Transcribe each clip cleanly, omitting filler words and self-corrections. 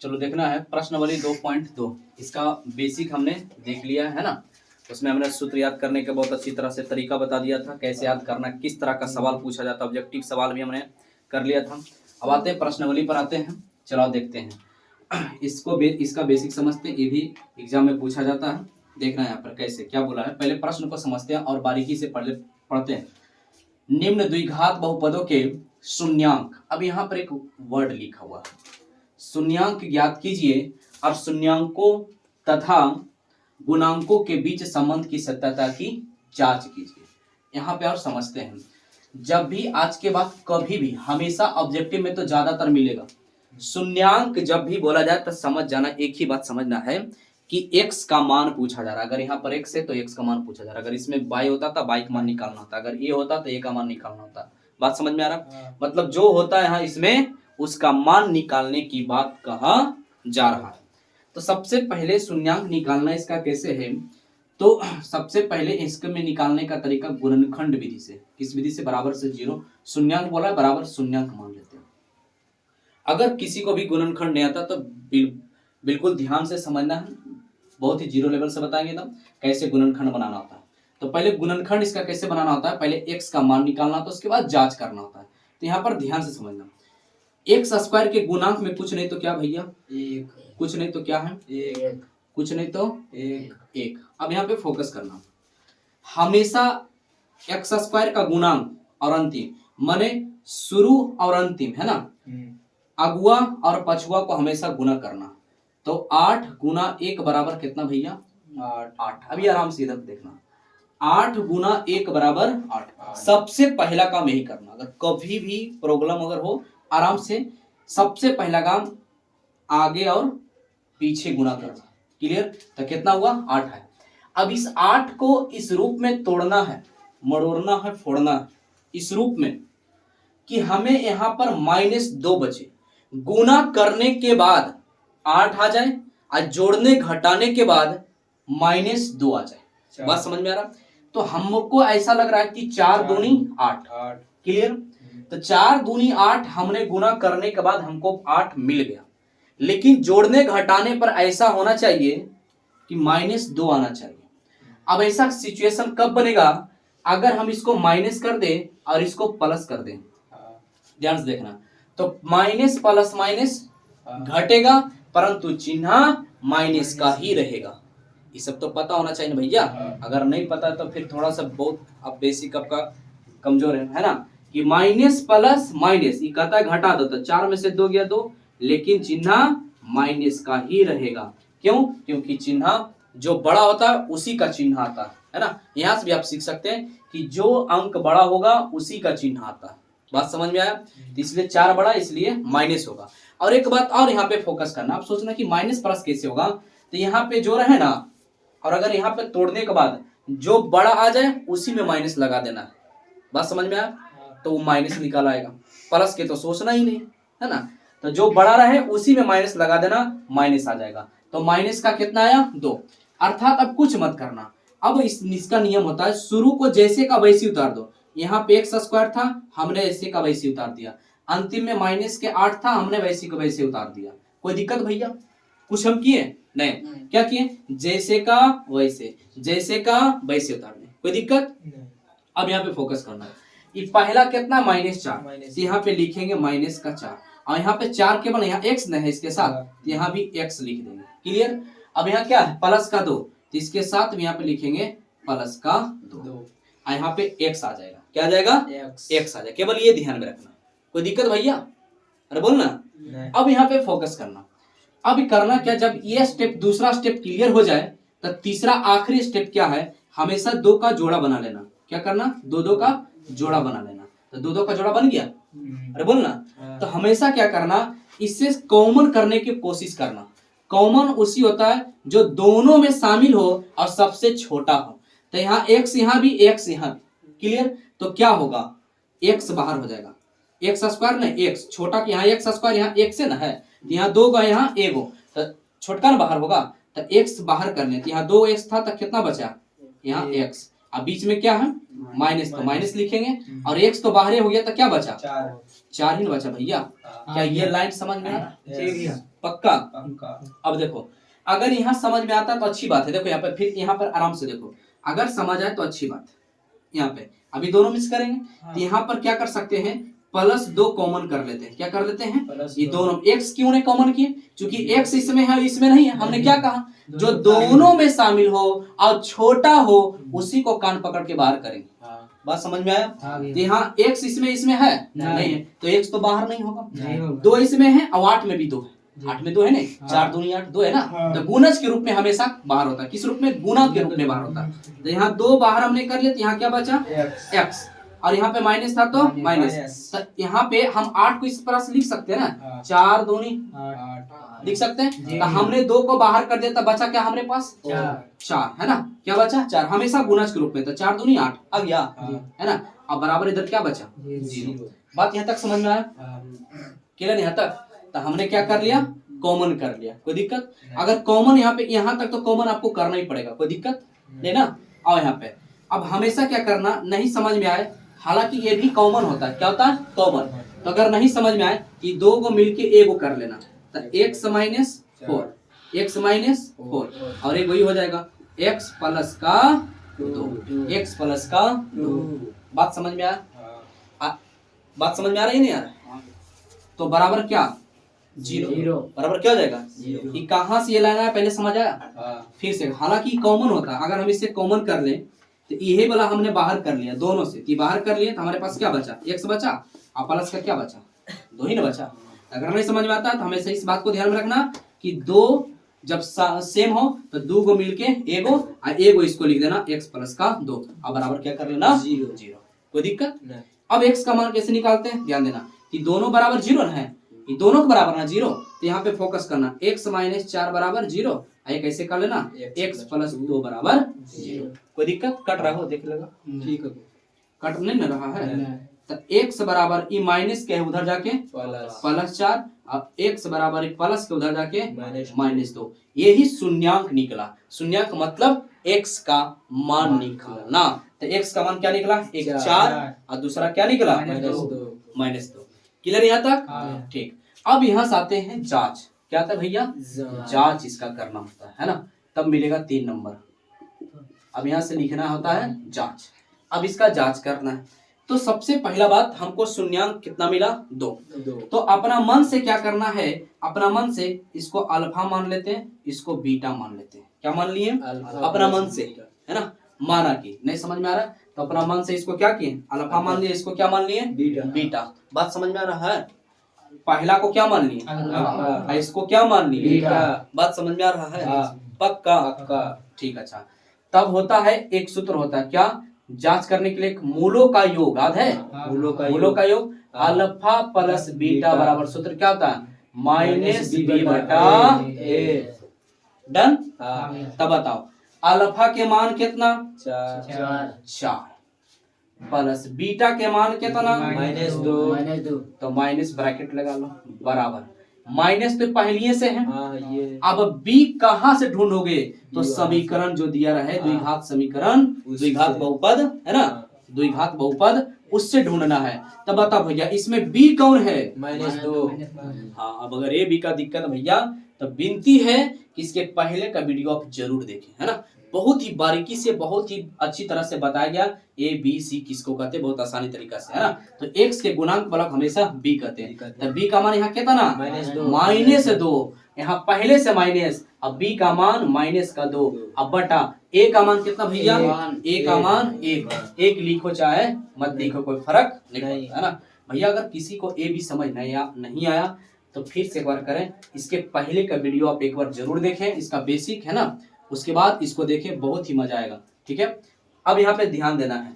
चलो देखना है प्रश्नावली 2.2। इसका बेसिक हमने देख लिया है ना। उसमें हमने सूत्र याद करने का बहुत अच्छी तरह से तरीका बता दिया था, कैसे याद करना, किस तरह का सवाल पूछा जाता, ऑब्जेक्टिव सवाल भी हमने कर लिया था। अब आते हैं प्रश्नावली पर आते हैं। चलो देखते हैं इसका बेसिक समझते हैं। ये भी एग्जाम में पूछा जाता है। देखना है यहाँ पर कैसे क्या बोला है। पहले प्रश्न को समझते हैं और बारीकी से पढ़ते हैं। निम्न द्विघात बहुपदों के शून्यांक, अब यहाँ पर एक वर्ड लिखा हुआ है, शून्यांक ज्ञात कीजिए और शून्यांकों तथा गुणांकों के बीच संबंध की सत्यता की जांच कीजिए। यहाँ पे और समझते हैं। जब भी आज के बाद कभी भी हमेशा ऑब्जेक्टिव में तो ज्यादातर मिलेगा शून्यांक, जब भी बोला जाए तो समझ जाना, एक ही बात समझना है कि x का मान पूछा जा रहा है। अगर यहाँ पर x है तो x का मान पूछा जा रहा है। अगर इसमें y होता तो y का मान निकालना होता, अगर a होता तो a का मान निकालना होता। बात समझ में आ रहा? मतलब जो होता है यहाँ इसमें उसका मान निकालने की बात कहा जा रहा है। तो सबसे पहले शून्यांक निकालना इसका कैसे है, तो सबसे पहले इसके में निकालने का तरीका गुणनखंड विधि से। किस विधि से? बराबर से जीरो, शून्यांक बोला बराबर शून्यांक मान लेते हैं। अगर किसी को भी गुणनखंड नहीं आता तो बिल्कुल ध्यान से समझना है, बहुत ही जीरो लेवल से बताएंगे तब कैसे गुणनखंड बनाना होता है। तो पहले गुणनखंड इसका कैसे बनाना होता है, पहले x का मान निकालना होता है, उसके बाद जांच करना होता है। तो यहाँ पर ध्यान से समझना, एक्स स्क्वायर के गुणांक में कुछ नहीं तो क्या भैया? एक। कुछ नहीं तो क्या है? एक। कुछ नहीं तो एक। अब यहाँ पे फोकस करना, हमेशा एक्स स्क्वायर का गुणांक और अंतिम माने शुरू और अंतिम है ना, अगुआ और पछुआ को हमेशा गुना करना। तो 8 गुना 1 बराबर कितना भैया? 8। अभी आराम से इधर देखना, 8 गुना 1 बराबर 8। सबसे पहला काम यही करना, अगर कभी भी प्रॉब्लम अगर हो आराम से सबसे पहला काम आगे और पीछे गुना करना। क्लियर? तो कितना हुआ? 8 है। अब इस 8 को इस रूप में तोड़ना है, मरोड़ना है, फोड़ना है इस रूप में कि हमें यहां पर -2 बचे। गुना करने के बाद 8 आ जाए और जोड़ने घटाने के बाद -2 आ जाए। बात समझ में आ रहा? तो हमको ऐसा लग रहा है कि 4 दूनी 8। क्लियर? तो 4 दूनी 8 हमने गुना करने के बाद हमको 8 मिल गया, लेकिन जोड़ने घटाने पर ऐसा होना चाहिए कि -2 आना चाहिए। अब ऐसा सिचुएशन कब बनेगा? अगर हम इसको माइनस कर दें और इसको प्लस कर दें। ध्यान से देखना, तो माइनस प्लस माइनस घटेगा परंतु चिन्ह माइनस का ही रहेगा। ये सब तो पता होना चाहिए ना भैया। अगर नहीं पता तो फिर थोड़ा सा बहुत अब बेसिक आपका कमजोर है ना, कि माइनस प्लस माइनस ये कहता है घटा दो, तो 4 में से 2 गया 2, लेकिन चिन्ह माइनस का ही रहेगा। क्यों? क्योंकि चिन्ह जो बड़ा होता है उसी का चिन्ह आता है ना। यहां से भी आप सीख सकते हैं कि जो अंक बड़ा होगा उसी का चिन्ह आता है। बात समझ में आया? तो इसलिए 4 बड़ा इसलिए माइनस होगा। और एक बात और यहाँ पे फोकस करना, आप सोचना कि माइनस प्लस कैसे होगा, तो यहाँ पे जो रहे ना, और अगर यहाँ पे तोड़ने के बाद जो बड़ा आ जाए उसी में माइनस लगा देना है। बात समझ में आया? तो वो माइनस निकाल आएगा, प्लस के तो सोचना ही नहीं है ना। तो जो बड़ा रहे उसी में माइनस लगा देना, माइनस आ जाएगा। तो माइनस का कितना आया? 2। अर्थात अब कुछ मत करना। अब इसका नियम होता है शुरू को जैसे का वैसे उतार दो। यहाँ पे एक्स स्क्वायर था, हमने ऐसे का वैसे उतार दिया। अंतिम में माइनस के 8 था, हमने वैसे का वैसे उतार दिया। कोई दिक्कत भैया? कुछ हम किए नहीं। क्या किए? जैसे का वैसे, जैसे का वैसे उतार दें। कोई दिक्कत? अब यहाँ पे फोकस करना, ये पहला कितना? -4। यहाँ पे लिखेंगे माइनस का 4, और यहाँ पे 4 केवल यहाँ x नहीं है इसके साथ, तो यहाँ भी x लिख देंगे। क्लियर? अब यहाँ क्या है? प्लस का 2, तो इसके साथ भी यहाँ पे लिखेंगे प्लस का 2, और यहाँ पे x आ जाएगा। क्या आ जाएगा? x आ जाएगा। केवल ये ध्यान में रखना। कोई दिक्कत भैया? अरे बोलना। अब यहाँ पे फोकस करना। अब करना क्या, जब ये स्टेप दूसरा स्टेप क्लियर हो जाए तो तीसरा आखिरी स्टेप क्या है, हमेशा 2 का जोड़ा बना लेना। क्या करना? 2 का जोड़ा बना लेना। तो 2 का जोड़ा बन गया। अरे बोलना। तो हमेशा क्या करना, इससे कॉमन करने की कोशिश करना। कॉमन उसी होता है जो दोनों में शामिल हो और सबसे छोटा हो। तो यहाँ x यहाँ भी, x यहाँ भी। क्लियर? तो क्या होगा? x बाहर हो जाएगा, एक्स स्क्वायर नहीं x छोटा, यहाँ एक्स स्क्वायर यहाँ x है ना है, यहाँ 2 का यहाँ 1 हो, तो छोटका ना बाहर होगा। तो x बाहर करने, तो यहाँ 2x था तो कितना बचा? यहाँ x। अब बीच में क्या है? माइनस, तो माइनस लिखेंगे, और x तो बाहर हो गया तो क्या बचा? 4 ही बचा भैया। क्या ये लाइन समझ में? पक्का। पक्का। अब देखो अगर यहाँ समझ में आता तो अच्छी बात है। देखो यहाँ पे फिर यहाँ पर आराम से देखो, अगर समझ आए तो अच्छी बात। यहाँ पे अभी दोनों मिक्स करेंगे तो यहाँ पर क्या कर सकते हैं, +2 कॉमन कर लेते हैं। क्या कर लेते हैं, ये दोनों x क्यों ने कॉमन किए, क्योंकि x इसमें है इसमें नहीं है। हमने क्या कहा, जो दोनों में शामिल हो और छोटा हो उसी को कान पकड़ के बाहर करेंगे। बात समझ में आया। तो यहाँ x इसमें है नहीं है, तो x तो बाहर नहीं होगा। 2 इसमें है और 8 में भी 2 है। 8 में 2 है नहीं, 4 दूनी 8, 2 है ना। तो गुणज के रूप में हमेशा बाहर होता है। किस रूप में, गुणा के रूप में बाहर होता है। तो यहाँ 2 बाहर हमने कर लिया, तो यहाँ क्या बचा, x, और यहाँ पे माइनस था तो माइनस। तो यहाँ पे हम 8 को इस तरह से लिख सकते हैं ना, 4 दूनी 8 लिख सकते हैं। तो हमने 2 को बाहर कर दिया, तब बचा क्या हमारे पास, 4 है ना। क्या बचा, 4, हमेशा गुणज के रूप में। तो 4 दूनी 8 आ गया है ना। अब बराबर इधर क्या बचा, 0। बात यहाँ तक समझ में आया, क्लियर यहाँ तक। तो हमने क्या कर लिया, कॉमन कर लिया, कोई दिक्कत। अगर कॉमन यहाँ पे, यहाँ तक तो कॉमन आपको करना ही पड़ेगा, कोई दिक्कत नहीं ना। और यहाँ पे अब हमेशा क्या करना, नहीं समझ में आए, हालांकि ये भी कॉमन होता है। क्या होता है, कॉमन। तो अगर नहीं समझ में आए कि 2 को मिलके एक को कर लेना, तो x - 4, x - 4 और एक वही हो जाएगा x प्लस का 2, x प्लस का 2। बात समझ में आया, बात समझ में आ रही है नहीं यार। तो बराबर क्या, 0। बराबर क्या हो जाएगा, कि कहाँ से ये लाना है पहले समझ आया। फिर से, हालांकि कॉमन होता है, अगर हम इसे कॉमन कर लें तो ये वाला हमने बाहर कर लिया दोनों से, कि बाहर कर लिए तो हमारे पास क्या बचा, x बचा और प्लस का क्या बचा, 2 ही ना बचा। अगर नहीं समझ में आता तो हमेशा इस बात को ध्यान में रखना कि 2 जब सेम हो तो 2 को मिलके एगो और एगो इसको लिख देना x प्लस का 2 और बराबर क्या कर लेना, 0। कोई दिक्कत नहीं। अब x का मान कैसे निकालते हैं, ध्यान देना कि दोनों बराबर 0 है, ये दोनों के बराबर ना 0। तो यहाँ पे फोकस करना, x - 4 बराबर 0, ये कैसे कर लेना, x प्लस 2 बराबर 0। कोई दिक्कत, कट रहा हो देख लेगा, ठीक है, कट नहीं न रहा है। तो x बराबर ई माइनस के उधर जाके +4 और x बराबर प्लस के उधर जाके -2, यही शून्यांक निकला। शून्यांक मतलब x का मान निकलना। तो x का मान क्या निकला, एक 4 और दूसरा क्या निकला, -2। क्लियर यहाँ तक, ठीक। अब यहाँ से आते हैं जांच। क्या था भैया, जांच इसका करना होता है ना, तब मिलेगा 3 नंबर। अब यहाँ से लिखना होता है जांच। अब इसका जांच करना है तो सबसे पहला बात, हमको शून्यांक कितना मिला, 2। तो अपना मन से क्या करना है, अपना मन से इसको अल्फा मान लेते हैं, इसको बीटा मान लेते हैं। क्या मान लिए, अपना मन से, है ना। माना कि नहीं समझ में आ रहा है तो अपना मन से इसको क्या किए, अल्फा मान लिए, इसको क्या मान लिए, बीटा। बात समझ में आ रहा है, पहला को क्या मान लिए, इसको क्या मान लिए, बात समझ में आ रहा है, पक्का, ठीक। अच्छा, तब होता है एक सूत्र होता है, क्या, जांच करने के लिए एक मूलों का योग, याद है, मूलों का योग, अल्फा प्लस बीटा बराबर सूत्र क्या होता है, -b/a। डन। तब बताओ अल्फा के मान कितना, 4 प्लस बीटा के मान कितना, -2। तो माइनस ब्रैकेट लगा लो, बराबर माइनस तो पहले से है। अब b कहाँ से ढूंढोगे, तो समीकरण जो दिया रहे, द्विघात समीकरण, द्विघात बहुपद है ना, द्विघात बहुपद, उससे ढूंढना है। तब बता भैया इसमें b कौन है, -2। हाँ, अब अगर ये b का दिक्कत भैया तो विनती है कि इसके पहले का वीडियो आप जरूर देखें, है ना। बहुत ही बारीकी से, बहुत ही अच्छी तरह से बताया गया a b c किसको कहते हैं, बहुत आसानी तरीका से, है ना। तो x के गुणांक बलक हमेशा b कहते हैं। तो b का मान यहाँ कितना, -2। यहाँ पहले से माइनस, अब b का मान -2, अब बटा a का मान कितना भैया, a का मान 1 लिखो चाहे मत लिखो, कोई फर्क नहीं पड़ता, है ना। भैया अगर किसी को a b समझ नहीं आया तो फिर से एक बार करें, इसके पहले का वीडियो आप एक बार जरूर देखें, इसका बेसिक है ना, उसके बाद इसको देखें, बहुत ही मजा आएगा, ठीक है। अब यहाँ पे ध्यान देना है,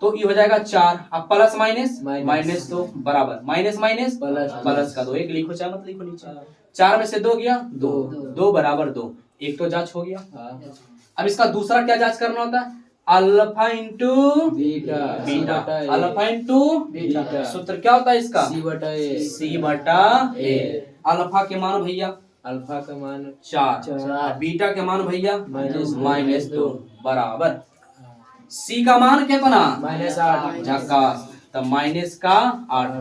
तो ये हो जाएगा 4, अब प्लस माइनस -2 बराबर माइनस प्लस का 2, 1 लिखो चाहे मत लिखो नीचे। 4 में से 2 गया 2 बराबर 2, एक तो जांच हो गया। अब इसका दूसरा क्या जांच करना होता है, alpha into beta, alpha into beta, सूत्र क्या होता है इसका, c/a। अल्फा के मान भैया, अल्फा का मान 4, बीटा के मान भैया -2 बराबर c का मान कितना, -8, झकास। तब माइनस का 8,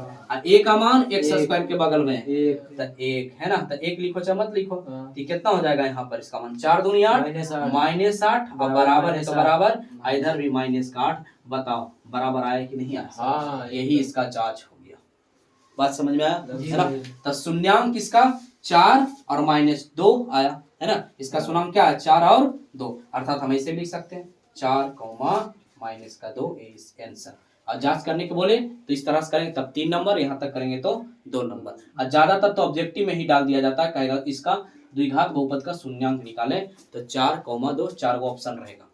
ए का मान एक्स एक। स्क्वायर के बगल में एक तो एक है ना, तो एक लिखो चाहे मत लिखो। हाँ। तो कितना हो जाएगा यहाँ पर इसका मान 4 दूनी 8 -8 -8 और बराबर बराबर है तो -8 बराबर, इधर भी -8। बताओ बराबर आया कि नहीं आया? हाँ, यही इसका जांच हो गया। बात समझ में आया जी। है ना? तो शून्यांक किसका 4 और -2 आया है ना। इसका शून्यांक क्या है 4 और 2, अर्थात हम ऐसे लिख सकते हैं 4, -2 इज आंसर। और जांच करने के बोले तो इस तरह से करेंगे तब 3 नंबर, यहाँ तक करेंगे तो 2 नंबर। और ज्यादातर तो ऑब्जेक्टिव में ही डाल दिया जाता है, कहेगा इसका द्विघात बहुपद का शून्यांक निकाले तो 4, 2 4 गो ऑप्शन रहेगा।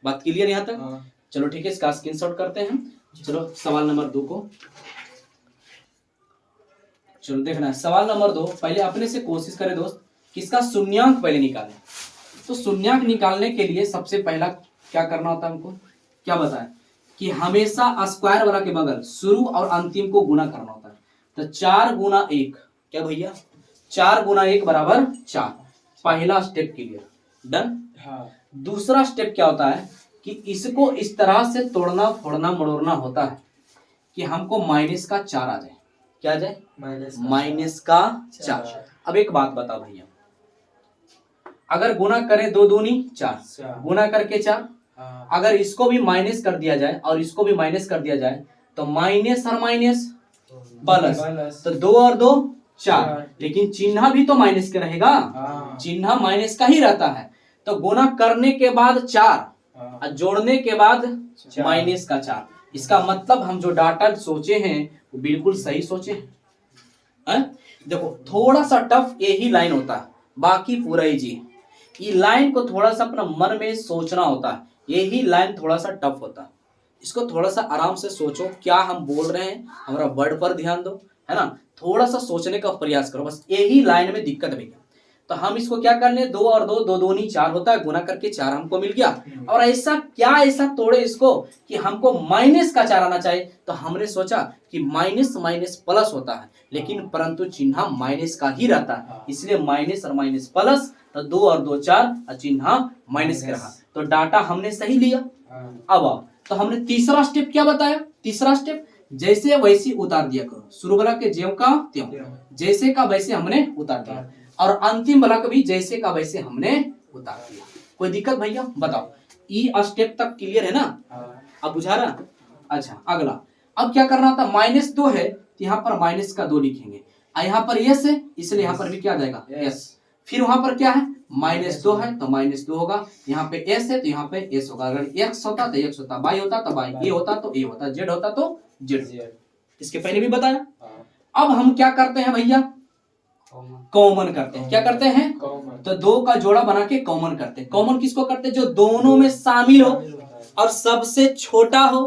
बात क्लियर यहाँ तक? हाँ। चलो ठीक है, इसका स्क्रीनशॉट करते हैं। चलो सवाल नंबर 2 को चलो देखना है। सवाल नंबर 2 पहले अपने से कोशिश करें दोस्त कि इसका शून्यांक पहले निकालें। तो शून्यांक निकालने के लिए सबसे पहला क्या करना होता है हमको, क्या बताएं कि हमेशा स्क्वायर वाला के बगल शुरू और अंतिम को गुना करना होता है। तो 4 गुना 1 क्या भैया 4 गुना 1 बराबर 4। पहला स्टेप क्लियर, डन। हाँ। दूसरा स्टेप क्या होता है कि इसको इस तरह से तोड़ना फोड़ना मड़ोड़ना होता है कि हमको माइनस का 4 आ जाए। क्या आ जाए? माइनस का 4। अब एक बात बता भैया, अगर गुना करें 2 दूनी 4 गुना करके 4, अगर इसको भी माइनस कर दिया जाए और इसको भी माइनस कर दिया जाए तो माइनस और माइनस प्लस, तो 2 और 2 4, लेकिन चिन्ह भी तो माइनस का रहेगा, चिन्ह माइनस का ही रहता है। तो गुना करने के बाद 4 और जोड़ने के बाद माइनस का 4। इसका मतलब हम जो डाटा सोचे हैं वो बिल्कुल सही सोचे हैं। देखो थोड़ा सा टफ यही लाइन होता है, बाकी पूरा इजी है। ये लाइन को थोड़ा सा अपना मन में सोचना होता है, यही लाइन थोड़ा सा टफ होता है। इसको थोड़ा सा आराम से सोचो, क्या हम बोल रहे हैं हमारा वर्ड पर ध्यान दो, है ना। थोड़ा सा सोचने का प्रयास करो, बस यही लाइन में दिक्कत भैया। तो हम इसको क्या कर ले, 2 और 2 2 दूनी 4 होता है, गुना करके 4 हमको मिल गया। और ऐसा क्या ऐसा तोड़े इसको कि हमको माइनस का 4 आना चाहिए। तो हमने सोचा कि माइनस माइनस प्लस होता है, लेकिन परंतु चिन्ह माइनस का ही रहता है, इसलिए माइनस और माइनस प्लस, तो 2 और 2 4 और चिन्ह माइनस का रहा। तो डाटा हमने सही लिया। अब तो हमने तीसरा स्टेप क्या बताया, तीसरा स्टेप जैसे वैसे उतार दिया करो, शुरू वाला के ज्यों का त्यों, जैसे का वैसे हमने उतार दिया, और अंतिम वाला का भी जैसे का वैसे हमने उतार दिया। कोई दिक्कत भैया बताओ? ई स्टेप तक क्लियर है ना? अब बुझा रहा? अच्छा अगला, अब क्या करना था, -2 है तो यहाँ पर माइनस का 2 लिखेंगे, और यहाँ पर यस है इसलिए यहाँ पर भी क्या आ जाएगा यस। फिर वहां पर क्या है -2 है तो -2 होगा, यहाँ पे एस है तो यहाँ पे एस होगा। अगर एक्स होता तो एक्स होता, वाई होता तो वाई, ए होता तो ए होता, जेड होता तो जेड। इसके पहले भी बताया। अब हम क्या करते हैं भैया, कॉमन करते हैं। क्या करते हैं? तो 2 का जोड़ा बना के कॉमन करते हैं। कॉमन किसको करते हैं? जो दोनों में शामिल हो और सबसे छोटा हो।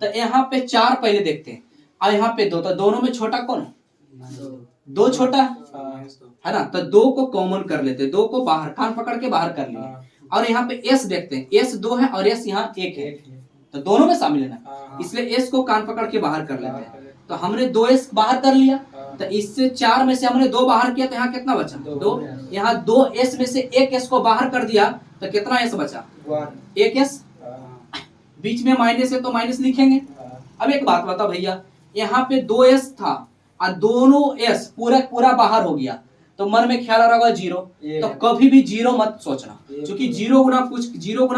तो यहाँ पे 4 पहले देखते हैं और यहाँ पे 2, तो दोनों में छोटा कौन है? 2 छोटा है ना। तो 2 को कॉमन कर लेते हैं, 2 को बाहर कान पकड़ के बाहर कर लिए। और यहाँ पे एस देखते हैं, एस 2 है और एस यहाँ 1 है, तो दोनों में शामिल है ना, इसलिए एस को कान पकड़ के बाहर कर लेते हैं। तो हमने 2s बाहर कर लिया, तो इससे 4 में से हमने 2 बाहर किया तो यहाँ कितना बचा 2। यहाँ 2s में से 1s को बाहर कर दिया तो कितना s बचा 1s। बीच में माइनस है तो माइनस लिखेंगे। अब एक बात बता भैया, यहाँ पे 2s था और दोनों s पूरा पूरा बाहर हो गया, तो मन में ख्याल आ रहा होगा 0, तो कभी भी 0 मत सोचना, क्योंकि 0 गुना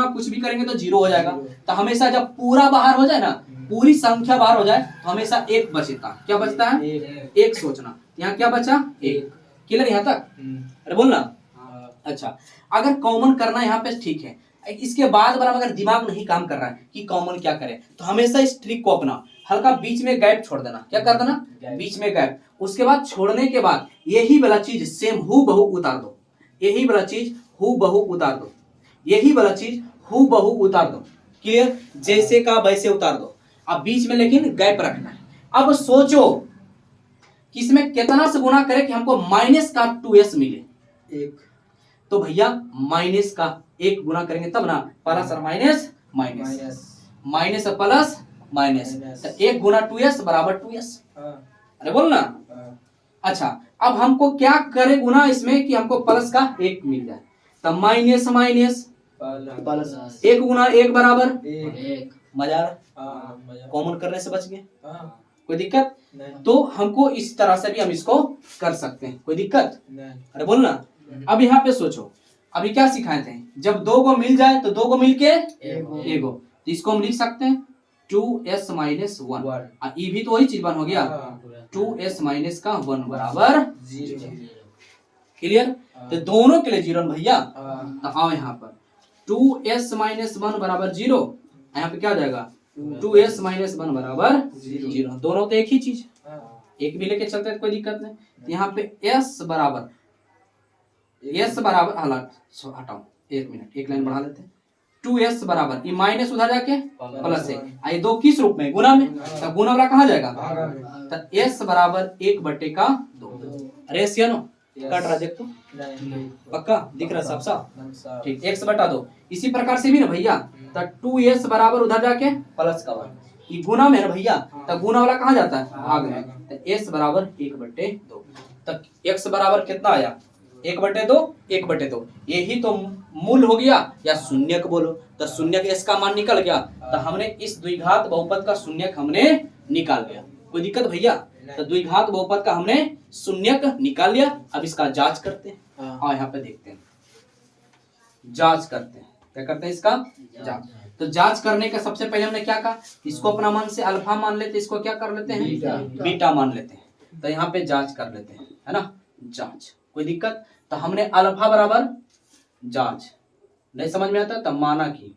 कुछ भी करेंगे तो 0 हो जाएगा। तो हमेशा जब पूरा बाहर हो जाए ना, पूरी संख्या बाहर हो जाए तो हमेशा 1 बचता। क्या बचता है? 1 सोचना। यहाँ क्या बचा 1। क्लियर यहाँ तक? अरे बोलना। अच्छा अगर कॉमन करना यहाँ पे ठीक है, इसके बाद बराबर अगर दिमाग नहीं काम कर रहा है कि कॉमन क्या करें, तो हमेशा इस ट्रिक को अपना, हल्का बीच में गैप छोड़ देना। क्या कर देना? बीच में गैप। उसके बाद छोड़ने के बाद यही वाला चीज सेम हूबहू उतार दो, यही वाला चीज हूबहू उतार दो, यही वाला चीज हूबहू उतार दो। क्लियर? जैसे का वैसे उतार दो। अब बीच में लेकिन गैप रखना है। अब सोचो कि इसमें कितना से गुना करें कि हमको माइनस का 2s मिले। 1। तो भैया माइनस का 1 गुना करेंगे तब ना, प्लस और माइनस माइनस, माइनस और प्लस माइनस, तो 1 गुना 2s बराबर 2s। अरे बोल ना। अच्छा अब हमको क्या करे गुना इसमें कि हमको प्लस का 1 मिल जाए, तो माइनस माइनस प्लस, 1 गुना 1 बराबर 1। मजा आ रहा? कॉमन करने से बच गए। कोई दिक्कत? तो हमको इस तरह से भी हम इसको कर सकते हैं, कोई दिक्कत? अरे बोलना। अब यहाँ पे सोचो, अभी क्या सिखाए थे, जब दो को मिल जाए तो दो को मिल के एगो, तो इसको हम लिख सकते हैं 2s माइनस 1, ये भी तो वही चीज बन हो गया, 2s माइनस का 1 बराबर 0। क्लियर? तो दोनों के लिए 0 भैया। तो आओ यहाँ पर 2s माइनस 1 बराबर 0, यहाँ पे क्या हो जाएगा 2s माइनस 1 बराबर 0, दोनों तो एक ही चीज, एक भी लेके चलते हैं कोई दिक्कत नहीं। तो यहाँ पे s बराबर हटाओ, एक मिनट, एक लाइन बढ़ा लेते हैं। 2s बराबर ये माइनस उधर जाके प्लस है, ये दो किस रूप में, गुना में, तो गुना वाला कहाँ जाएगा, तो s बराबर 1/2। रेशियो कट रहा देख तो, पक्का दिख रहा साफ साफ, ठीक, x बटा 2। इसी प्रकार से भी ना भैया, तो 2s बराबर उधर जाके प्लस का 1, ये गुना में है ना भैया, तो गुना वाला कहाँ जाता है, भाग में, तो s बराबर 1/2। तो x बराबर कितना आया, 1/2, 1/2, यही तो मूल हो गया, या शून्यक बोलो, तो शून्यक इसका मान निकल गया, तो हमने इस द्विघात बहुपद का शून्यक हमने निकाल लिया, कोई दिक्कत भैया? तो द्विघात बहुपद का हमने शून्यक निकाल लिया। अब इसका जांच करते हैं, और यहाँ पे देखते हैं, जांच करते हैं, क्या करते हैं इसका जांच। तो जांच करने का सबसे पहले हमने क्या कहा, इसको अपना मान से अल्फा मान लेते, इसको क्या कर लेते हैं, बीटा मान लेते हैं। तो यहाँ पे जांच कर लेते हैं, है ना, जांच, कोई दिक्कत? तो हमने अल्फा बराबर जांच, नहीं समझ में आता तब माना की,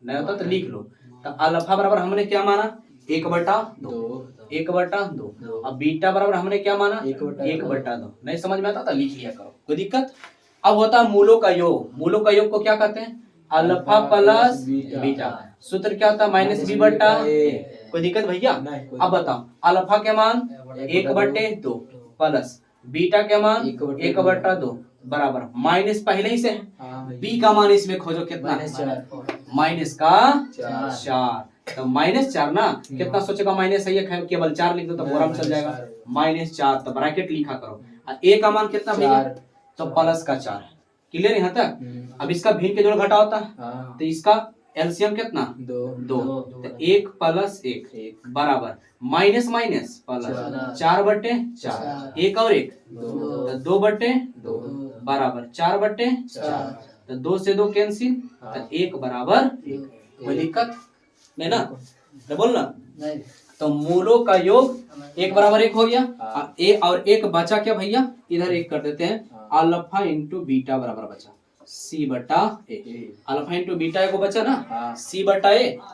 नहीं होता तो लिख लो। तो अल्फा बराबर हमने क्या माना, 1/2, 1/2। अब बीटा बराबर हमने क्या माना, 1/2। नहीं समझ में आता तो लिख लिया करो, कोई दिक्कत? अब होता है मूलों का योग, मूलों का योग को क्या कहते हैं, अल्फा प्लस बीटा। सूत्र क्या होता है, -b/a। कोई दिक्कत भैया? अब बताओ, अल्फा के मान 1/2 प्लस बीटा के मान 1/2 बराबर माइनस पहले ही से है, बी का मान इसमें खोजो कितना, माइनस का 4। तो -4 ना, कितना सोचेगा माइनस है, ये केवल 4 लिख दो तो बोरा में चल जाएगा, -4, तो ब्रैकेट लिखा करो। ए का मान कितना भैया, तो प्लस का 4। क्लियर यहाँ तक? अब इसका भिन्न के जोड़ घटा होता है, तो इसका एलसीएम कितना, 2। तो 1 + 1 बराबर माइनस माइनस प्लस 4/4, 1 और 1 तो 2/2 बराबर 4/4, तो 2 से 2 कैंसिल, तो 1 बराबर 1। कोई दिक्कत नहीं ना, तो बोलना। तो मूलों का योग 1 बराबर 1 हो गया, ए और 1 बचा क्या भैया, इधर 1 कर देते हैं, अल्फा इंटू बीटा बराबर बचा c/a। अल्फा इंटू बीटा को बचा ना, c/a।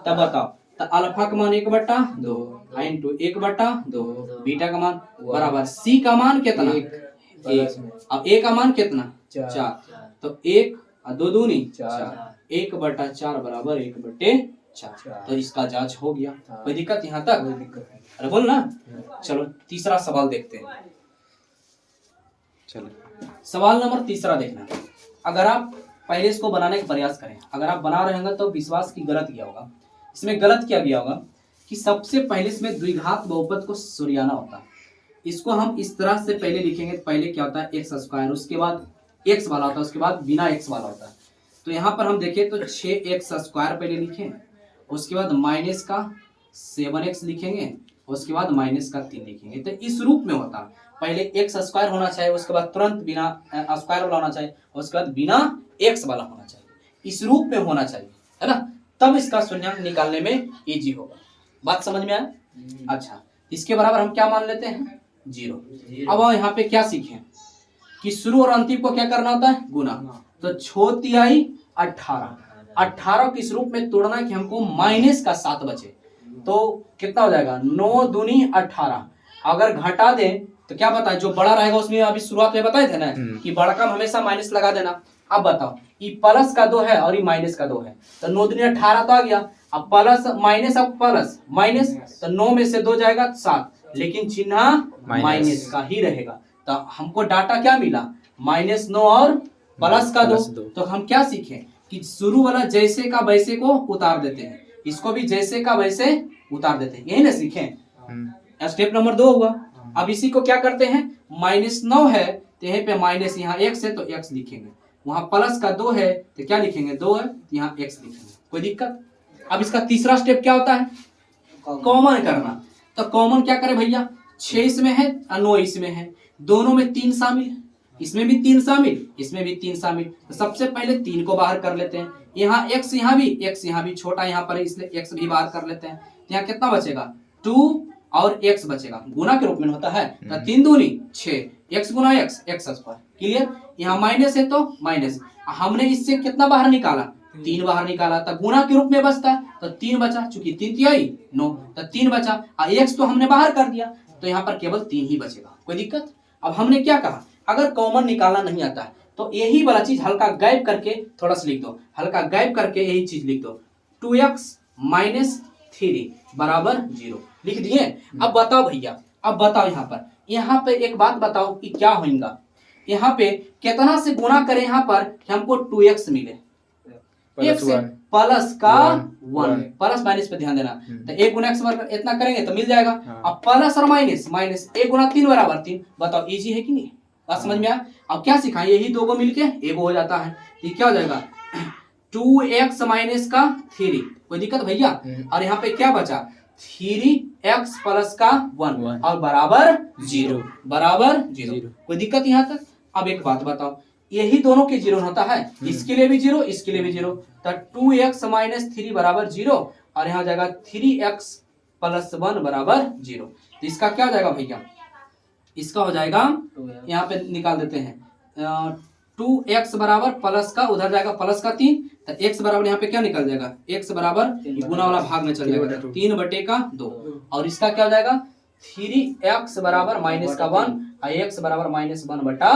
तब बताओ, तो अल्फा का मान 1/2 इंटू 1/2, बीटा का मान बराबर c का मान कितना, 1। अब a का मान कितना, 4। तो 1 और 2 दूनी 4, 1/4 बराबर 1/4। तो इसका जांच हो गया, कोई दिक्कत यहाँ तक? कोई दिक्कत नहीं, अरे बोल ना। चलो तीसरा सवाल देखते हैं। चलो सवाल नंबर तीसरा देखना। अगर आप पहले इसको बनाने का प्रयास करें, अगर आप बना रहे होंगे तो विश्वास की गलत किया होगा। इसमें गलत क्या गया होगा कि सबसे पहले इसमें द्विघात बहुपद को सरियाना होता है। इसको हम इस तरह से पहले लिखेंगे, पहले क्या होता है x², उसके बाद x वाला होता है, उसके बाद बिना x वाला होता है। तो यहाँ पर हम देखें तो 6x² पहले लिखें, उसके बाद माइनस का 7x लिखेंगे, उसके बाद माइनस का 3 लिखेंगे। तो इस रूप में होता है, पहले x² होना चाहिए, उसके बाद तुरंत बिना स्क्वायर वाला होना चाहिए, उसके बाद बिना x वाला होना चाहिए, इस रूप में होना चाहिए, है ना, तब इसका शून्यांक निकालने में इजी होगा। बात समझ में आया? अच्छा, इसके बराबर हम क्या मान लेते हैं, 0। अब यहाँ पे क्या सीखें कि शुरू और अंतिम को क्या करना होता है, गुना। तो 6×3 18 किस रूप में तोड़ना है कि हमको माइनस का 7 बचे, तो कितना हो जाएगा, 9 दूनी 18। अगर घटा दें तो क्या बताए, जो बड़ा रहेगा उसमें अभी शुरुआत में बताए थे ना कि बड़ा का हमेशा माइनस लगा देना। अब बताओ, ये प्लस का 2 है और ये माइनस का 2 है, तो 9 दूनी 18 तो आ गया। अब प्लस माइनस, अब प्लस माइनस, तो 9 में से 2 जाएगा 7, लेकिन चिन्ह माइनस का ही रहेगा। तो हमको डाटा क्या मिला, -9 और प्लस का 2। तो हम क्या सीखें कि शुरू वाला जैसे का वैसे को उतार देते हैं, इसको भी जैसे का वैसे उतार देते हैं, यही ना सीखें। स्टेप नंबर 2 हुआ। अब इसी को क्या करते हैं, -9 है तो यहीं पे माइनस, यहाँ x है तो x लिखेंगे, वहां प्लस का 2 है तो क्या लिखेंगे, 2 है तो यहाँ x लिखेंगे, कोई दिक्कत? अब इसका तीसरा स्टेप क्या होता है, कॉमन करना। तो कॉमन क्या करे भैया, 6 इसमें है और 9 इसमें है, दोनों में 3 शामिल, इसमें भी 3 शामिल, इसमें भी 3 शामिल। तो सबसे पहले 3 को बाहर कर लेते हैं। यहाँ x यहाँ भी छोटा यहाँ पर है, इसलिए x भी बाहर कर लेते हैं। यहाँ कितना बचेगा, 2 और x बचेगा, गुना के रूप में होता है। तो 3 दूनी 6, x गुना x स्क्वायर। क्लियर। यहाँ माइनस है तो माइनस, हमने इससे कितना बाहर निकाला, 3 बाहर निकाला, तो गुना के रूप में बचता है, तो 3 बचा, चूंकि 3 तिहाई 9, तो 3 बचा, और x तो हमने बाहर कर दिया, तो यहाँ पर केवल 3 ही बचेगा। कोई दिक्कत। अब हमने क्या कहा, अगर कॉमन निकालना नहीं आता है तो यही वाला चीज हल्का गायब करके थोड़ा सा लिख दो, हल्का गायब करके यही चीज लिख दो, 2x माइनस 3 बराबर 0 लिख दिए। अब बताओ भैया, अब बताओ यहाँ पे एक बात बताओ कि क्या होगा, यहाँ पे कितना से गुना करें यहाँ पर कि हमको 2x मिले, प्लस का 1, प्लस माइनस पे ध्यान देना। तो 1 गुना x बराबर इतना करेंगे तो मिल जाएगा। अब प्लस और माइनस, 1 गुना 3 बराबर 3। बताओ इजी है कि नहीं, बात समझ में आया। अब क्या सिखाएं, यही दो को मिलके एक हो जाता है, ये क्या हो जाएगा 2x माइनस का 3। कोई दिक्कत भैया। और यहाँ पे क्या बचा, 3x प्लस का 1 और बराबर 0, बराबर 0। कोई दिक्कत यहाँ तक। अब एक बात बताओ, यही दोनों के 0 होता है, इसके लिए भी 0, इसके लिए भी 0, तो 2x माइनस 3 बराबर 0, और यहाँ जाएगा 3x प्लस 1 बराबर 0। तो इसका क्या हो जाएगा भैया, इसका हो जाएगा, यहाँ पे निकाल देते हैं, 2x बराबर प्लस का, उधर जाएगा प्लस का 3, तो x बराबर यहाँ पे क्या निकल जाएगा, x बराबर गुना वाला भाग में चल जाएगा, 3 बटे का 2, और इसका क्या हो जाएगा 3x बराबर माइनस का 1 और x बराबर माइनस 1 बटा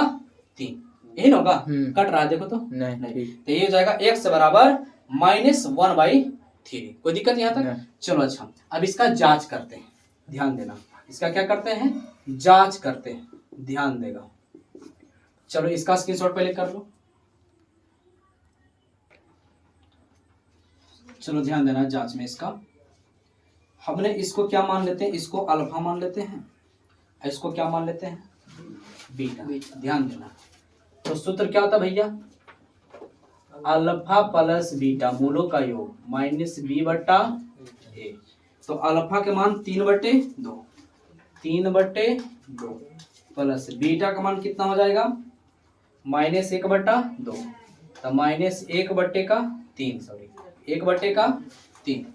3। यही ना होगा, कट रहा है देखो तो नहीं। तो ये हो जाएगा x बराबर माइनस 1/3। कोई दिक्कत यहाँ तक। चलो अच्छा, अब इसका जांच करते हैं, ध्यान देना, इसका क्या करते हैं, जांच करते हैं, ध्यान देगा। चलो इसका स्क्रीनशॉट पहले कर लो। चलो ध्यान देना जांच में, इसका हमने इसको क्या मान लेते हैं, इसको अल्फा मान लेते हैं, इसको क्या मान लेते हैं, बीटा। ध्यान देना, तो सूत्र क्या होता है भैया, अल्फा प्लस बीटा मूलों का योग माइनस b बटा a। तो अल्फा के मान 3/2, 3/2 प्लस बीटा का मान कितना हो जाएगा, माइनस 1/2, तो माइनस 1/3, सॉरी 1/3,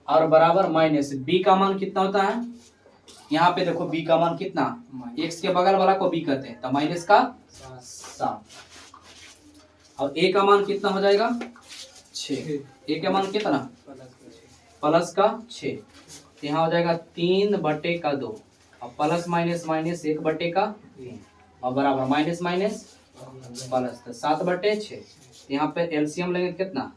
और बराबर माइनस b का मान कितना होता है, यहाँ पे देखो b का मान कितना, x के बगल वाला को b कहते हैं, तो माइनस का 7, और a का मान कितना हो जाएगा 6, a का मान कितना प्लस का 6, यहाँ हो जाएगा 3/2, और प्लस माइनस माइनस 1/3, और बराबर माइनस माइनस प्लस, तो 7/6। यहाँ पे एलसीएम लेंगे कितना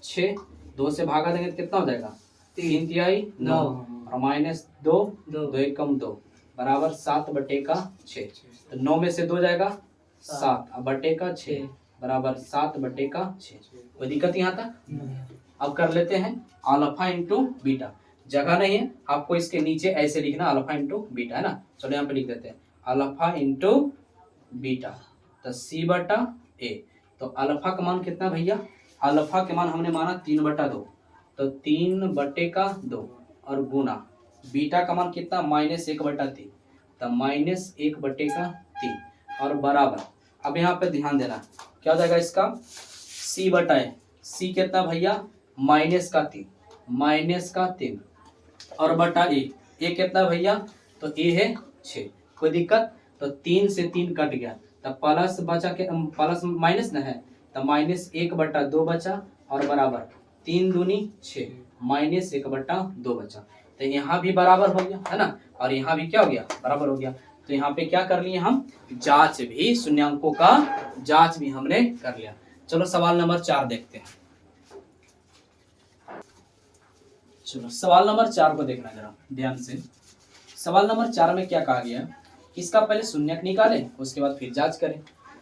6, 2 से भागा देंगे तो कितना हो जाएगा 3 तिहाई 9, और माइनस 2, 2 1 कम 2 बराबर 7/6। तो 9 में से 2 जाएगा 7, और बटे का 6 बराबर 7/6। कोई दिक्कत यहाँ तक। अब कर लेते हैं अल्फा इंटू बीटा, जगह नहीं है आपको इसके नीचे ऐसे लिखना, अल्फा इंटू बीटा है ना। चलो यहाँ पे लिख देते हैं अल्फा इंटू बीटा, तो c/a। तो अल्फा का मान कितना भैया, अल्फा के मान हमने माना 3/2, तो 3/2 और गुना बीटा का मान कितना माइनस 1/3, तो माइनस 1/3 और बराबर। अब यहाँ पे ध्यान देना क्या हो जाएगा इसका, c/a, c कितना भैया माइनस का 3 और बटा a कितना भैया, तो a है 6। कोई दिक्कत। तो 3 से 3 कट गया, तो प्लस बचा के प्लस माइनस न है, तो माइनस 1/2 बचा, और बराबर 3 दूनी 6 माइनस 1/2 बचा। तो यहाँ भी बराबर हो गया है ना, और यहाँ भी क्या हो गया बराबर हो गया। तो यहाँ पे क्या कर लिए हम, जांच भी, शून्यांकों का जांच भी हमने कर लिया। चलो सवाल नंबर 4 देखते हैं। चलो सवाल नंबर 4 को देखना जरा ध्यान से। सवाल नंबर 4 में क्या कहा गया, इसका पहले शून्यक निकालें, उसके बाद फिर जांच करें।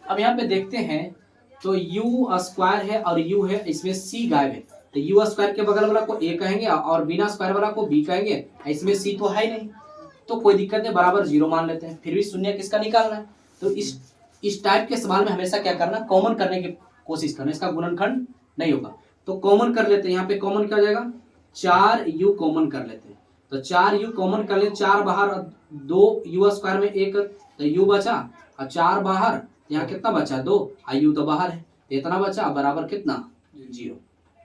अब यहाँ पे देखते हैं, तो u स्क्वायर है और u है, इसमें c गायब है, तो u स्क्वायर के बगल वाला को a कहेंगे और बिना स्क्वायर वाला को b कहेंगे, इसमें c तो है ही नहीं, तो कोई दिक्कत नहीं, बराबर 0 मान लेते हैं। फिर भी शून्यक किसका निकालना है, तो इस टाइप के सवाल में हमेशा क्या करना, कॉमन करने की कोशिश करना, इसका गुणनखंड नहीं होगा। तो कॉमन कर लेते हैं, यहाँ पे कॉमन क्या हो जाएगा 4u कॉमन कर लेते हैं, तो तो 4u कॉमन कर ले, 4 बाहर 2u स्क्वायर में 1 तो u बचा और 4 बाहर, यहाँ कितना बचा 2 और u तो बाहर है, तो इतना बचा बराबर कितना 0।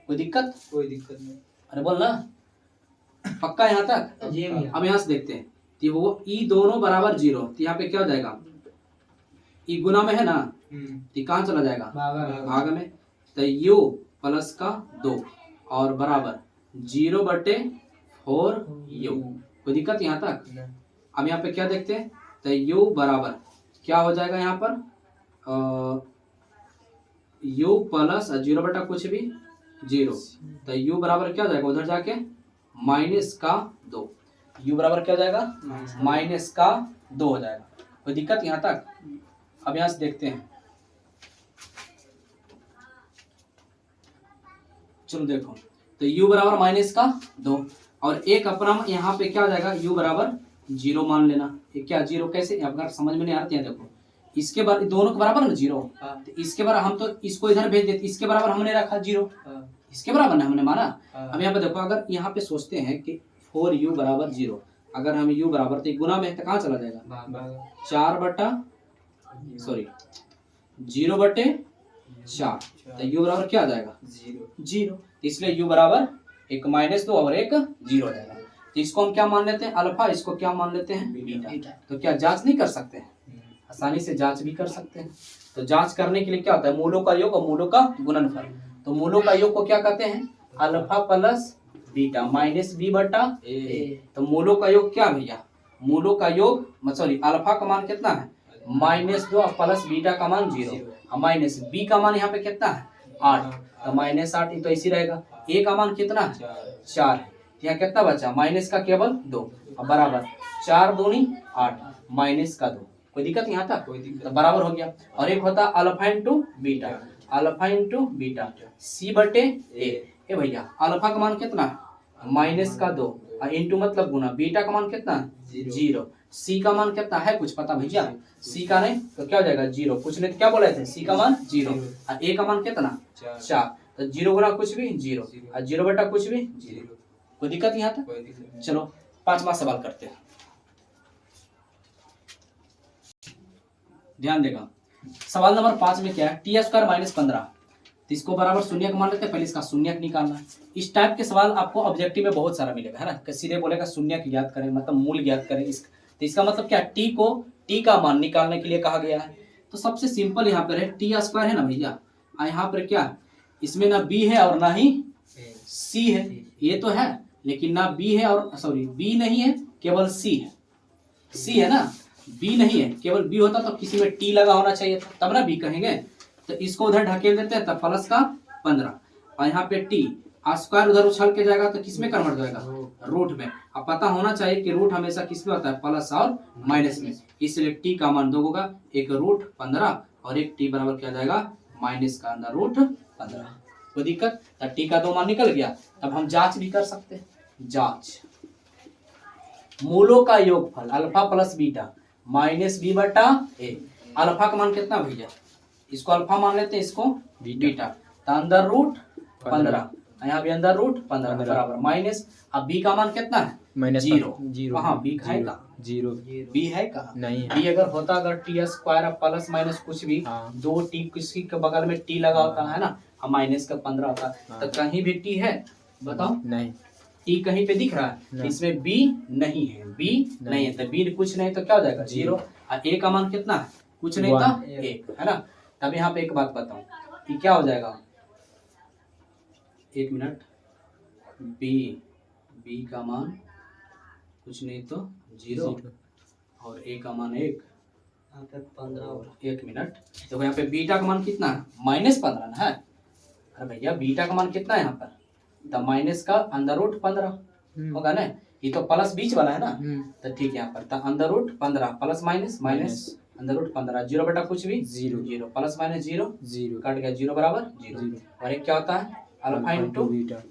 कोई दिक्कत? कोई दिक्कत नहीं। अरे बोल ना, पक्का यहाँ तक? जी भैया। अब यहाँ से देखते हैं तो वो ई दोनों बराबर 0, तो यहाँ पे क्या हो जाएगा, ई गुना में है ना, तो कहाँ चला जाएगा भाग में, तो u प्लस का 2 और बराबर 0/4u। कोई दिक्कत यहाँ तक? अब यहाँ पे क्या देखते हैं, तो u बराबर क्या हो जाएगा यहाँ पर, u प्लस 0 बटा कुछ भी 0, तो u बराबर क्या हो जाएगा उधर जाके माइनस का 2, u बराबर क्या हो जाएगा माइनस का 2 हो जाएगा। कोई दिक्कत यहाँ तक? अब यहाँ से देखते हैं, चलो देखो, तो u बराबर माइनस का 2 और एक अपना यहाँ पे क्या हो जाएगा, u बराबर 0 मान लेना। ये क्या 0 कैसे, अगर समझ में नहीं आ रहा है देखो, इसके बार दोनों के बराबर ना 0, तो इसके बराबर हम तो इसको इधर भेज देते, इसके बराबर हमने रखा 0, इसके बराबर ना हमने माना। अब यहाँ पे देखो, अगर यहाँ पे सोचते हैं कि 4u बराबर 0, अगर हम u बराबर तो गुना में तो कहाँ चला जाएगा 0/4, तो u बराबर क्या आ जाएगा 0, इसलिए u बराबर एक -2 और एक 0 हो जाएगा। तो इसको हम क्या मान लेते हैं अल्फा, इसको क्या मान लेते हैं बीटा। तो क्या जांच नहीं कर सकते हैं, आसानी से जांच भी कर सकते हैं। तो जांच करने के लिए क्या होता है, मूलों का योग और मूलों का गुणनफल। तो मूलों का योग को क्या कहते हैं, alpha plus beta minus b बटा a। तो मूलों का योग क्या भैया, मूलों का योग सॉरी अल्फा का मान कितना है -2 प्लस बीटा का मान 0 और माइनस b का मान यहाँ पे कितना है 8, तो -8 तो इसी रहेगा। a का मान कितना है 4 है, यहाँ कितना बचा माइनस का केवल 2 और बराबर 4 दूनी 8 माइनस का 2। कोई दिक्कत यहाँ तक? तो बराबर हो गया। और एक होता alpha into beta, alpha into beta c/a। ए भैया अल्फा का मान कितना माइनस का 2 और इंटू मतलब गुना, बीटा का मान कितना 0, सी का मान कितना है कुछ पता भैया, सी का नहीं तो क्या हो जाएगा 0, कुछ नहीं तो क्या बोले थे सी का मान 0 और ए का मान कितना 4, तो 0 गुना कुछ भी 0 और 0 बटा कुछ भी 0। कोई दिक्कत यहाँ तक? चलो 5वां सवाल करते हैं, ध्यान देगा। सवाल नंबर 5 में क्या है, टी स्क्वायर माइनस 15, तो इसको बराबर शून्यक मान लेते हैं, पहले इसका शून्यक निकालना है। इस टाइप के सवाल आपको ऑब्जेक्टिव में बहुत सारा मिलेगा, है ना। सीधे बोलेगा शून्यक ज्ञात करें, मतलब मूल ज्ञात करें। तो इसका मतलब क्या, टी का मान निकालने के लिए कहा गया है। तो सबसे सिंपल यहाँ पर है टी स्क्वायर है ना भैया, यहाँ पर क्या इसमें ना बी है और ना ही सी है, ये तो है लेकिन ना बी है और सॉरी बी नहीं है केवल सी है, सी है ना, बी नहीं है। केवल बी होता तो किसी में टी लगा होना चाहिए था, तब ना बी कहेंगे। तो इसको उधर ढकेल देते हैं, तब प्लस का 15 और यहाँ पे टी स्क्वायर उधर उछल के जाएगा तो किस में कन्वर्ट हो जाएगा रूट में। अब पता होना चाहिए कि रूट हमेशा किस में होता है प्लस और माइनस में, इसलिए टी का मान 2 होगा, एक रूट 15 और एक टी बराबर क्या जाएगा माइनस का अंदर रूट 15। कोई दिक्कत? तो टी का 2 मान निकल गया। अब हम जांच भी कर सकते हैं, जांच मूलों का योगफल alpha plus beta minus b बटा a। अल्फा का मान कितना भैया, इसको अल्फा मान लेते हैं, इसको बीटा, तो अंदर रूट 15 यहाँ भी अंदर रूट 15 बराबर माइनस। अब b का मान कितना है -0, वहाँ b है का 0, b है का नहीं, b अगर होता अगर टी स्क्वायर प्लस माइनस कुछ भी 2 टी किसी के बगल में टी लगा होता है ना, हम माइनस का 15 होता, तो कहीं भी टी है बताओ नहीं, टी कहीं पे दिख रहा है, इसमें बी नहीं है, बी नहीं है, तो बी कुछ नहीं तो क्या हो जाएगा 0 और ए का मान कितना है कुछ नहीं था 1, है ना। तब यहाँ पे एक बात बताऊं कि क्या हो जाएगा, 1 मिनट, बी का मान कुछ नहीं तो 0 और ए का मान 1, 1 मिनट देखो यहाँ पे बीटा का मान कितना है -15 ना है। अरे भैया बीटा का मान कितना है यहाँ पर, तो माइनस का अंदर रूट 15 होगा ना, ये तो प्लस बीच वाला है ना, तो ठीक है यहाँ पर तो अंदर रूट 15 प्लस माइनस अंदर रूट 15, 0 बटा कुछ भी 0 प्लस माइनस 0 कट गया, 0 बराबर 0 और एक क्या होता है अल्फा इंटू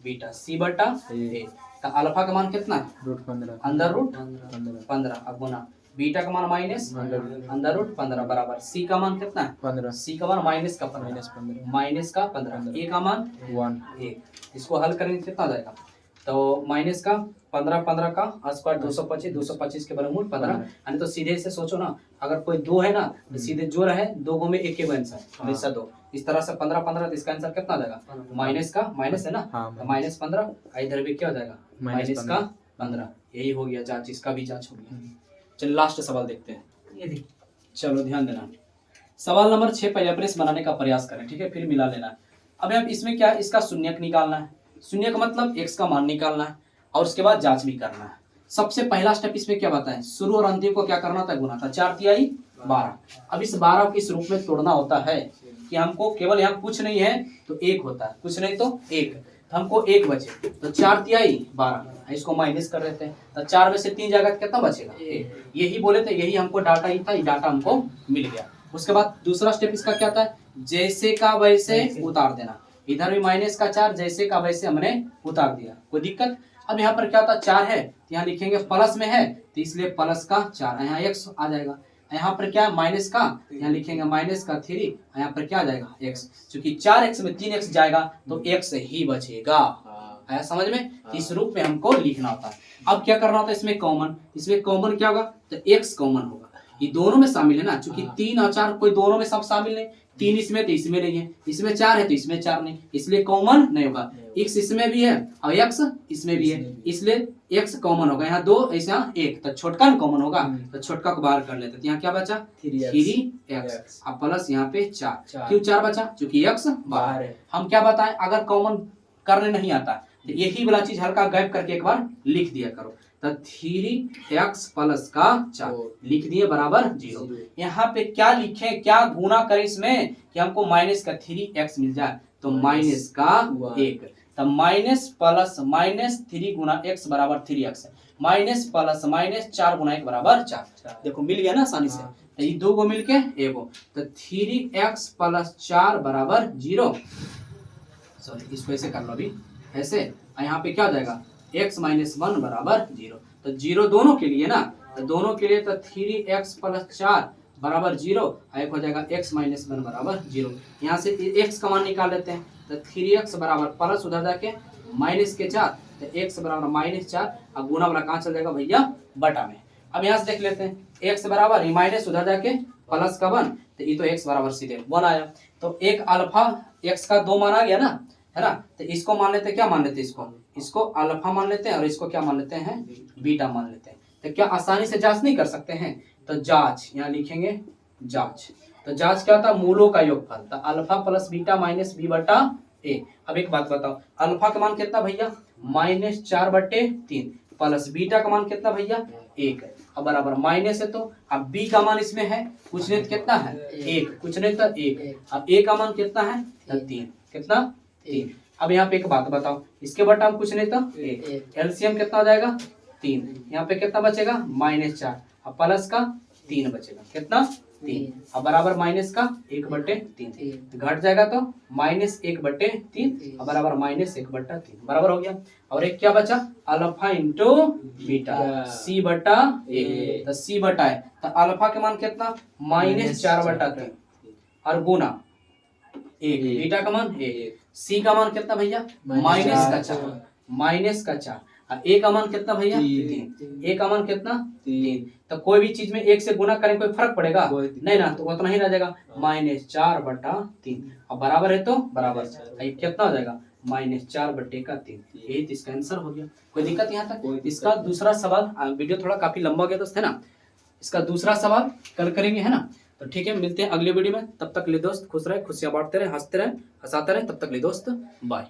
बीटा सी बटा ए। तो अल्फा का मान कितना है रूट 15 अंदर रूट 15, अब गुना बीटा का मान माइनस अंदर रूट 15 बराबर सी का मान कितना है 15, सी का मान माइनस का 15 ए का मान 1। इसको हल करेंगे कितना जाएगा तो माइनस का 15 15 का स्क्वायर 225, 225 के वर्गमूल 15। यानी तो सीधे से सोचो ना, अगर कोई 2 है ना तो सीधे जो रहे 2 गो में एक के आंसर हमेशा 2। इस तरह से 15 15 तो इसका आंसर कितना आ जाएगा, माइनस का माइनस है ना, तो माइनस 15, इधर भी क्या हो जाएगा माइनस का 15। यही हो गया जांच, इसका भी जांच हो गया। चलो लास्ट सवाल देखते हैं, ये देखिए, चलो ध्यान देना। सवाल नंबर 6 पैराब्रेस बनाने का प्रयास करें, ठीक है, फिर मिला लेना। अब अब इसमें क्या है, इसका शून्यक निकालना है। शून्य का मतलब x का मान निकालना है और उसके बाद जांच भी करना है। सबसे पहला स्टेप इसमें क्या बताएं, शुरू और अंतिम को क्या करना था, गुना था। 4 तिहाई 12। अब इस 12 को इस रूप में तोड़ना होता है कि हमको केवल यहाँ कुछ नहीं है तो एक होता है, कुछ नहीं तो एक, हमको एक बचे तो 4 तिहाई 12, इसको माइनस कर देते हैं तो 4 में से 3 जाएगा तो कितना बचेगा, यही बोले थे, यही हमको डाटा ही था, ये डाटा हमको मिल गया। उसके बाद दूसरा स्टेप इसका क्या था, जैसे का वैसे उतार देना। इधर भी माइनस का 4 जैसे का वैसे हमने उतार दिया, कोई दिक्कत। अब यहाँ पर क्या होता है, 4 है तो यहाँ लिखेंगे प्लस में है तो इसलिए प्लस का 4, यहाँ x आ जाएगा। यहाँ पर क्या है माइनस का, यहाँ लिखेंगे माइनस का 3, यहाँ पर क्या आ जाएगा x, क्योंकि 4x में 3x जाएगा तो x ही बचेगा। आया समझ में, इस रूप में हमको लिखना होता है। अब क्या करना होता है, इसमें कॉमन क्या होगा, तो x कॉमन होगा, ये दोनों में शामिल है ना, क्योंकि 3 और 4 कोई दोनों में सब शामिल नहीं, 3 इसमें तो इसमें नहीं है, इसमें 4 है तो इसमें 4 नहीं, इसलिए कॉमन नहीं होगा। x इसमें भी है और x इसमें भी है, इसलिए x कॉमन होगा। यहाँ 2 ऐसा 1 तो छोटका कॉमन होगा, तो छोटका को बाहर कर लेते हैं। यहाँ क्या बचा 3x अब प्लस यहाँ पे 4। क्यों 4 बचा, क्योंकि x बाहर है। हम क्या बताएं, अगर कॉमन करने नहीं आता तो यही वाला चीज हल्का गैप करके एक बार लिख दिया करो, तो 3x प्लस का 4 लिख दिए बराबर 0। यहाँ पे क्या लिखे, क्या गुना करें इसमें कि हमको माइनस का 3x मिल जाए, तो माइनस का 1, तो माइनस प्लस माइनस 3 गुना x बराबर 3x, माइनस प्लस माइनस 4 गुना 1 बराबर 4। देखो मिल गया ना आसानी से, तो ये 2 को मिलके एगो, तो 3x प्लस 4 बराबर 0। सॉरी इसको ऐसे कर लो अभी ऐसे, यहाँ पे क्या हो जाएगा x माइनस 1 बराबर 0, तो 0 दोनों के लिए ना, तो दोनों के लिए तो 3x प्लस 4 बराबर 0, एक हो जाएगा x माइनस 1 बराबर 0। यहाँ से x का मान निकाल लेते हैं, तो 3x बराबर प्लस उधर जाके माइनस के 4, तो x बराबर माइनस 4, अब गुना वाला कहाँ चल जाएगा भैया, बटा में। अब यहाँ से देख लेते हैं, x बराबर माइनस उधर जाके प्लस का 1, तो ये तो x बराबर सीधे 1 आया, तो एक अल्फा x का 2 मान आ गया ना, है ना, तो इसको मान लेते हैं, क्या मान लेते हैं, इसको अल्फा मान लेते हैं और इसको क्या मान लेते हैं, बीटा मान लेते हैं। तो क्या आसानी से जांच नहीं कर सकते हैं, तो जांच यहाँ लिखेंगे जांच, तो जांच क्या होता है, मूलों का योगफल, तो alpha plus beta minus B बटा ए। अब एक बात बताओ, अल्फा का मान कितना भैया माइनस 4/3, प्लस बीटा का मान कितना भैया 1, अब बराबर माइनस है, तो अब बी का मान इसमें है कुछ नहीं तो कितना है 1, कुछ नहीं तो 1, अब ए का मान कितना है 3, कितना 3। अब यहाँ पे एक बात बताओ, इसके बटा हम कुछ नहीं तो एलसीएम कितना हो जाएगा 3, यहाँ पे कितना बचेगा -4, अब प्लस का 3 बचेगा, कितना 3, अब बराबर माइनस का 1/3 घट जाएगा तो -1/3, अब बराबर -1/3 बराबर हो गया। और एक क्या बचा, अल्फा इंटू बीटा c/a, तो c/a, तो अल्फा के मान कितना -4/3 और गुना 1, बीटा का मान 1, सी का मान कितना भैया माइनस का 4, और ए का मान कितना भैया 3, ए का मान कितना 3। तो कोई भी चीज में 1 से गुना करें कोई फर्क पड़ेगा नहीं ना, तो उतना ही रह जाएगा -4/3, अब बराबर है तो बराबर, ये कितना हो जाएगा -4/3, यही तो इसका आंसर हो गया। कोई दिक्कत यहाँ तक। इसका दूसरा सवाल, वीडियो थोड़ा काफी लंबा हो गया दोस्त, है ना, इसका दूसरा सवाल कल करेंगे, है ना। तो ठीक है, मिलते हैं अगले वीडियो में, तब तक ले दोस्त खुश रहे, खुशियां बांटते रहे, हंसते रहे, हंसाते रहे, तब तक ले दोस्त बाय।